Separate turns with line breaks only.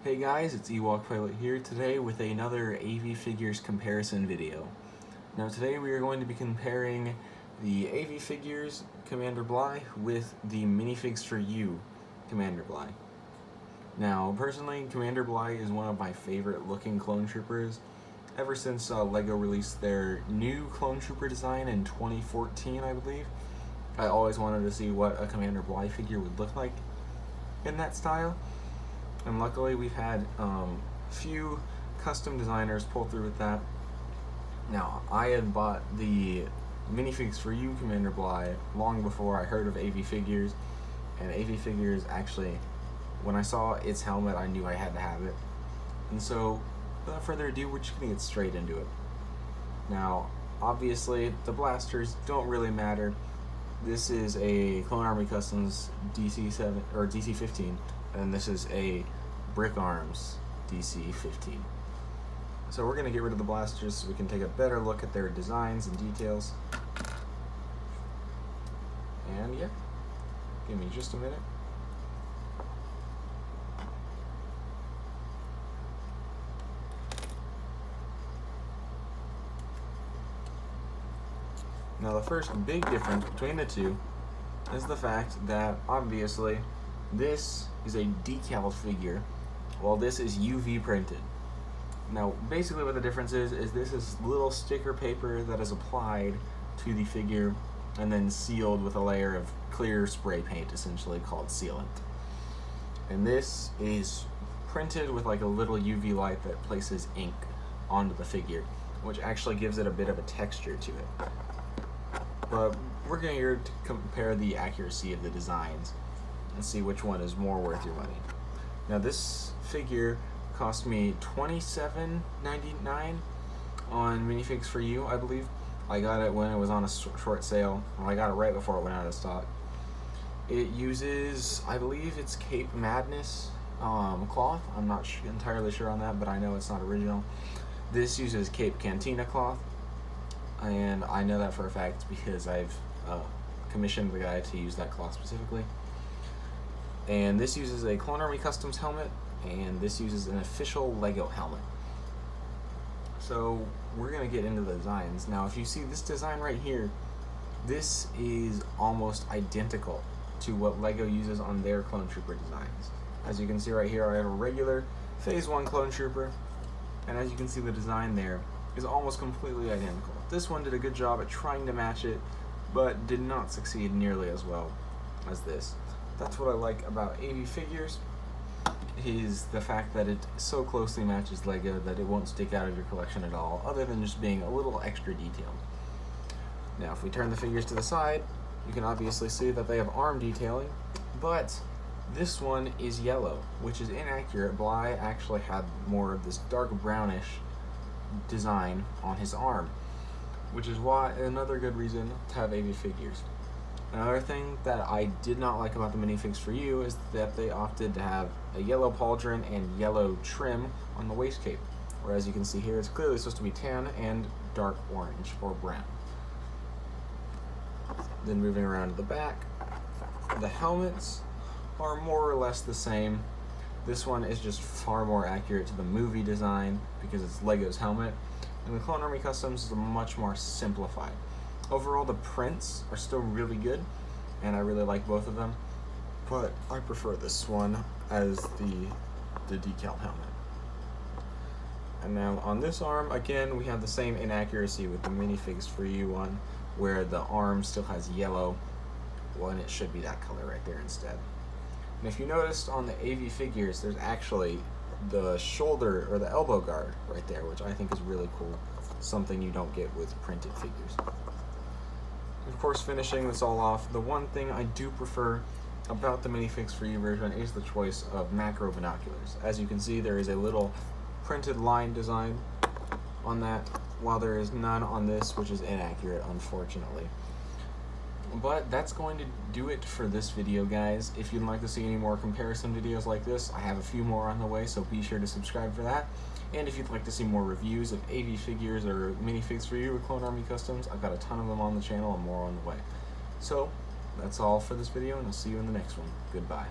Hey guys, it's Ewok Pilot here today with another AV Figures comparison video. Now today we are going to be comparing the AV Figures Commander Bly with the Minifigs4u Commander Bly. Now personally, Commander Bly is one of my favorite looking clone troopers. Ever since LEGO released their new clone trooper design in 2014, I believe, I always wanted to see what a Commander Bly figure would look like in that style. And luckily we've had few custom designers pull through with that. Now, I had bought the Minifigs4u Commander Bly long before I heard of AV Figures, and AV Figures actually, when I saw its helmet, I knew I had to have it. And so, without further ado, we're just gonna get straight into it. Now, obviously, the blasters don't really matter. This is a Clone Army Customs DC7 or DC15, and this is a Brick Arms DC15. So we're going to get rid of the blasters so we can take a better look at their designs and details. And yeah, give me just a minute. Now the first big difference between the two is the fact that obviously this is a decal figure, while this is UV printed. Now basically what the difference is this is little sticker paper that is applied to the figure and then sealed with a layer of clear spray paint, essentially called sealant. And this is printed with like a little UV light that places ink onto the figure, which actually gives it a bit of a texture to it. But we're going here to compare the accuracy of the designs and see which one is more worth your money. Now this figure cost me $27.99 on Minifigs4u, I believe. I got it when it was on a short sale. Well, I got it right before it went out of stock. It uses, I believe it's Cape Madness cloth. I'm not entirely sure on that, but I know it's not original. This uses Cape Cantina cloth, and I know that for a fact because I've commissioned the guy to use that cloth specifically. And this uses a Clone Army Customs helmet, and this uses an official LEGO helmet. So we're going to get into the designs. Now if you see this design right here, this is almost identical to what LEGO uses on their clone trooper designs. As you can see right here, I have a regular Phase 1 clone trooper, and as you can see, the design there is almost completely identical. This one did a good job at trying to match it, but did not succeed nearly as well as this. That's what I like about AV Figures, is the fact that it so closely matches LEGO that it won't stick out of your collection at all, other than just being a little extra detailed. Now if we turn the figures to the side, you can obviously see that they have arm detailing, but this one is yellow, which is inaccurate. Bly actually had more of this dark brownish design on his arm, which is why another good reason to have AV Figures. Another thing that I did not like about the Minifigs4u is that they opted to have a yellow pauldron and yellow trim on the waist cape, whereas you can see here it's clearly supposed to be tan and dark orange or brown. Then moving around to the back, the helmets are more or less the same. This one is just far more accurate to the movie design because it's LEGO's helmet, and the Clone Army Customs is much more simplified. Overall, the prints are still really good, and I really like both of them, but I prefer this one as the decal helmet. And now on this arm, again, we have the same inaccuracy with the Minifigs4u one, where the arm still has yellow when it should be that color right there instead. And if you noticed on the AV Figures, there's actually the shoulder or the elbow guard right there, which I think is really cool. Something you don't get with printed figures. Of course, finishing this all off, the one thing I do prefer about the Minifigs4u version is the choice of macro binoculars. As you can see, there is a little printed line design on that, while there is none on this, which is inaccurate, unfortunately. But that's going to do it for this video, guys. If you'd like to see any more comparison videos like this, I have a few more on the way, so be sure to subscribe for that. And if you'd like to see more reviews of AV Figures or Minifigs4u or Clone Army Customs, I've got a ton of them on the channel and more on the way. So, that's all for this video, and I'll see you in the next one. Goodbye.